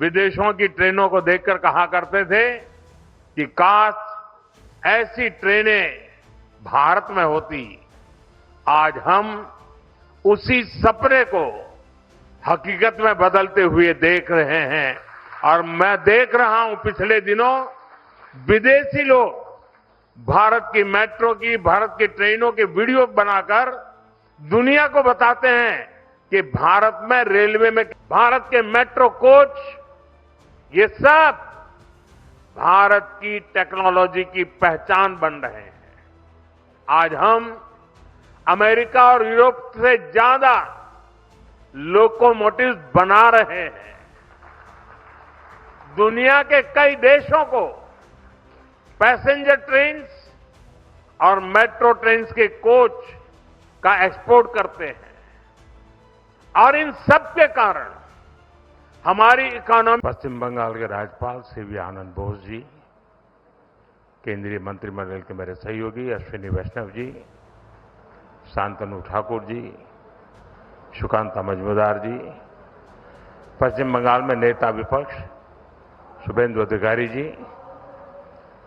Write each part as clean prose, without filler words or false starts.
विदेशों की ट्रेनों को देखकर कहा करते थे कि काश ऐसी ट्रेनें भारत में होती। आज हम उसी सपने को हकीकत में बदलते हुए देख रहे हैं और मैं देख रहा हूं पिछले दिनों विदेशी लोग भारत की मेट्रो की, भारत की ट्रेनों के वीडियो बनाकर दुनिया को बताते हैं कि भारत में रेलवे में भारत के मेट्रो कोच ये सब भारत की टेक्नोलॉजी की पहचान बन रहे हैं। आज हम अमेरिका और यूरोप से ज्यादा लोकोमोटिव्स बना रहे हैं। दुनिया के कई देशों को पैसेंजर ट्रेन्स और मेट्रो ट्रेन्स के कोच का एक्सपोर्ट करते हैं और इन सब के कारण हमारी इकोनॉमी। पश्चिम बंगाल के राज्यपाल सीवी आनंद बोस जी, केंद्रीय मंत्रिमंडल के मेरे सहयोगी अश्विनी वैष्णव जी, शांतनु ठाकुर जी, सुकांता मजूमदार जी, पश्चिम बंगाल में नेता विपक्ष शुभेंदु अधिकारी जी,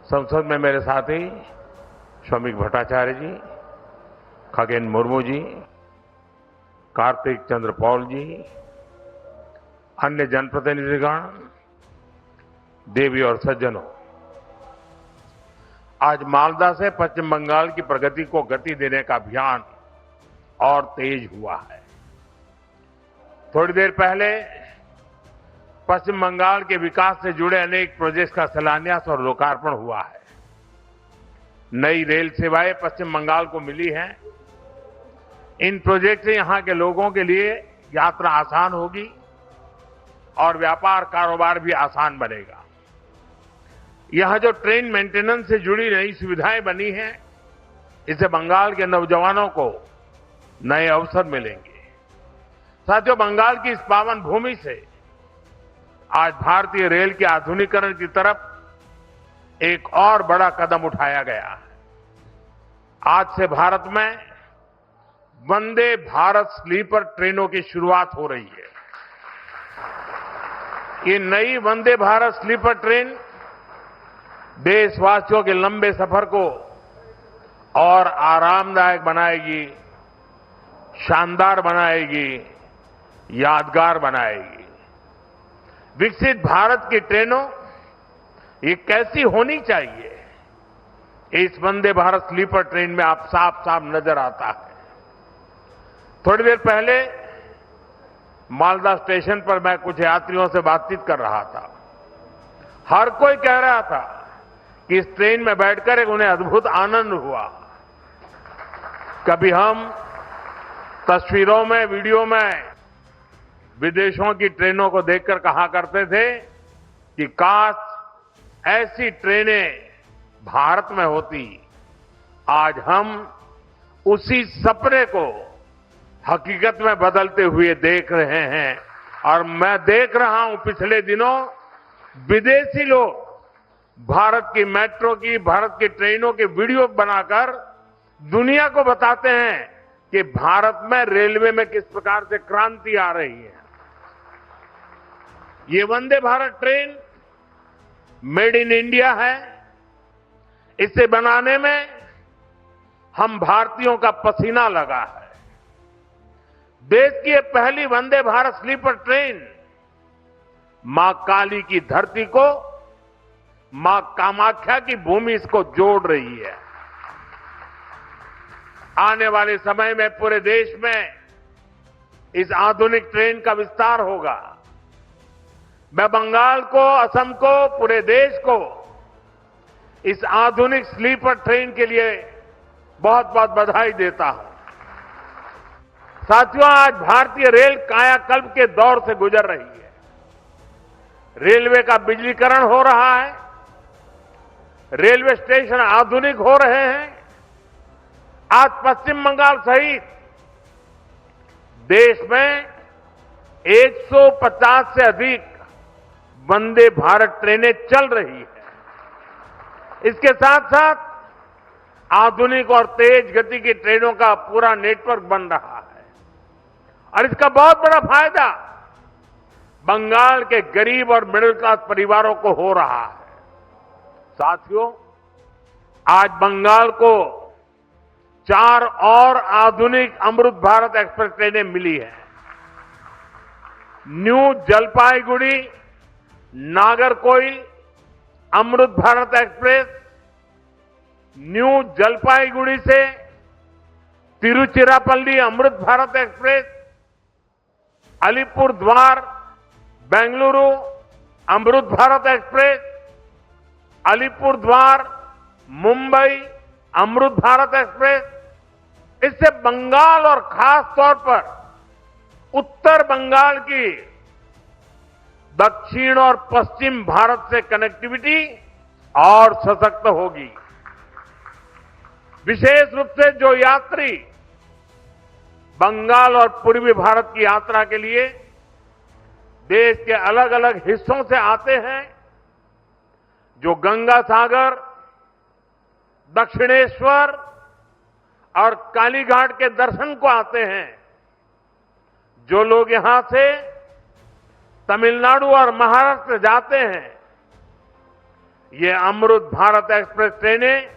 संसद में मेरे साथी श्रमिक भट्टाचार्य जी, खगेन मुर्मू जी, कार्तिक चंद्र पॉल जी, अन्य जनप्रतिनिधिगण, देवी और सज्जनों, आज मालदा से पश्चिम बंगाल की प्रगति को गति देने का अभियान और तेज हुआ है। थोड़ी देर पहले पश्चिम बंगाल के विकास से जुड़े अनेक प्रोजेक्ट्स का शिलान्यास और लोकार्पण हुआ है। नई रेल सेवाएं पश्चिम बंगाल को मिली हैं। इन प्रोजेक्ट से यहां के लोगों के लिए यात्रा आसान होगी और व्यापार कारोबार भी आसान बनेगा। यहां जो ट्रेन मेंटेनेंस से जुड़ी नई सुविधाएं बनी हैं, इससे बंगाल के नौजवानों को नए अवसर मिलेंगे। साथियों, बंगाल की इस पावन भूमि से आज भारतीय रेल के आधुनिकीकरण की तरफ एक और बड़ा कदम उठाया गया है। आज से भारत में वंदे भारत स्लीपर ट्रेनों की शुरुआत हो रही है। ये नई वंदे भारत स्लीपर ट्रेन देशवासियों के लंबे सफर को और आरामदायक बनाएगी, शानदार बनाएगी, यादगार बनाएगी। विकसित भारत की ट्रेनों ये कैसी होनी चाहिए, इस वंदे भारत स्लीपर ट्रेन में आप साफ साफ नजर आता है। थोड़ी देर पहले मालदा स्टेशन पर मैं कुछ यात्रियों से बातचीत कर रहा था। हर कोई कह रहा था कि इस ट्रेन में बैठकर एक उन्हें अद्भुत आनंद हुआ। कभी हम तस्वीरों में, वीडियो में विदेशों की ट्रेनों को देखकर कहा करते थे कि काश ऐसी ट्रेनें भारत में होती। आज हम उसी सपने को हकीकत में बदलते हुए देख रहे हैं और मैं देख रहा हूं पिछले दिनों विदेशी लोग भारत की मेट्रो की, भारत की ट्रेनों के वीडियो बनाकर दुनिया को बताते हैं कि भारत में रेलवे में किस प्रकार से क्रांति आ रही है। ये Vande Bharat train made in India है। इसे बनाने में हम भारतीयों का पसीना लगा है। देश की ये पहली वंदे भारत स्लीपर ट्रेन मां काली की धरती को, मां कामाख्या की भूमि इसको जोड़ रही है। आने वाले समय में पूरे देश में इस आधुनिक ट्रेन का विस्तार होगा। मैं बंगाल को, असम को, पूरे देश को इस आधुनिक स्लीपर ट्रेन के लिए बहुत बहुत बधाई देता हूं। साथियों, आज भारतीय रेल कायाकल्प के दौर से गुजर रही है। रेलवे का बिजलीकरण हो रहा है, रेलवे स्टेशन आधुनिक हो रहे हैं। आज पश्चिम बंगाल सहित देश में 150 से अधिक वंदे भारत ट्रेनें चल रही है। इसके साथ साथ आधुनिक और तेज गति की ट्रेनों का पूरा नेटवर्क बन रहा है और इसका बहुत बड़ा फायदा बंगाल के गरीब और मिडिल क्लास परिवारों को हो रहा है। साथियों, आज बंगाल को 4 और आधुनिक अमृत भारत एक्सप्रेस ट्रेनें मिली है। New Jalpaiguri Nagercoil Amrit Bharat express, new Jalpaiguri से तिरुचिरापल्ली अमृत भारत एक्सप्रेस, अलीपुर द्वार बेंगलुरु अमृत भारत एक्सप्रेस, अलीपुर द्वार मुंबई अमृत भारत एक्सप्रेस। इससे बंगाल और खास तौर पर उत्तर बंगाल की दक्षिण और पश्चिम भारत से कनेक्टिविटी और सशक्त होगी। विशेष रूप से जो यात्री बंगाल और पूर्वी भारत की यात्रा के लिए देश के अलग अलग हिस्सों से आते हैं, जो गंगा सागर, दक्षिणेश्वर और कालीघाट के दर्शन को आते हैं, जो लोग यहां से तमिलनाडु और महाराष्ट्र जाते हैं, ये अमृत भारत एक्सप्रेस ट्रेनें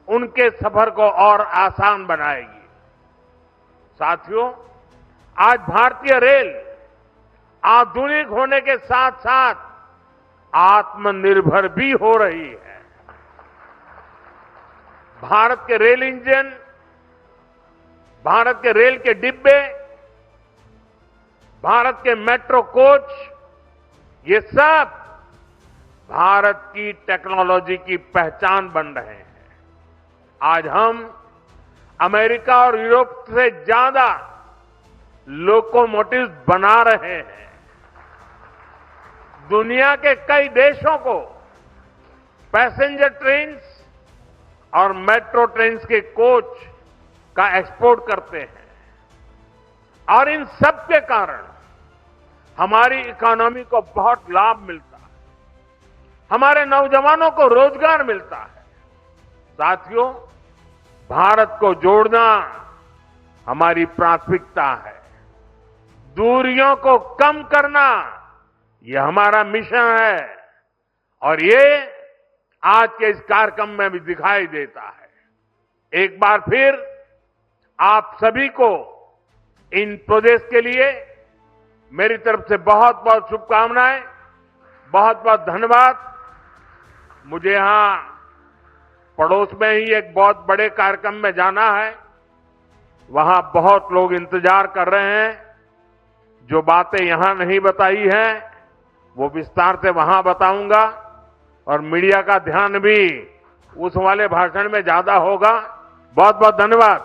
उनके सफर को और आसान बनाएगी। साथियों, आज भारतीय रेल आधुनिक होने के साथ साथ आत्मनिर्भर भी हो रही है। भारत के रेल इंजन, भारत के रेल के डिब्बे, भारत के मेट्रो कोच, ये सब भारत की टेक्नोलॉजी की पहचान बन रहे हैं। आज हम अमेरिका और यूरोप से ज्यादा लोकोमोटिव्स बना रहे हैं। दुनिया के कई देशों को पैसेंजर ट्रेन्स और मेट्रो ट्रेन्स के कोच का एक्सपोर्ट करते हैं, और इन सब के कारण हमारी इकोनॉमी को बहुत लाभ मिलता है, हमारे नौजवानों को रोजगार मिलता है। साथियों, भारत को जोड़ना हमारी प्राथमिकता है। दूरियों को कम करना ये हमारा मिशन है, और ये आज के इस कार्यक्रम में भी दिखाई देता है। एक बार फिर आप सभी को इन प्रोजेक्ट्स के लिए मेरी तरफ से बहुत बहुत शुभकामनाएं, बहुत बहुत धन्यवाद। मुझे यहां पड़ोस में ही एक बहुत बड़े कार्यक्रम में जाना है, वहां बहुत लोग इंतजार कर रहे हैं। जो बातें यहां नहीं बताई हैं वो विस्तार से वहां बताऊंगा, और मीडिया का ध्यान भी उस वाले भाषण में ज्यादा होगा। बहुत बहुत धन्यवाद।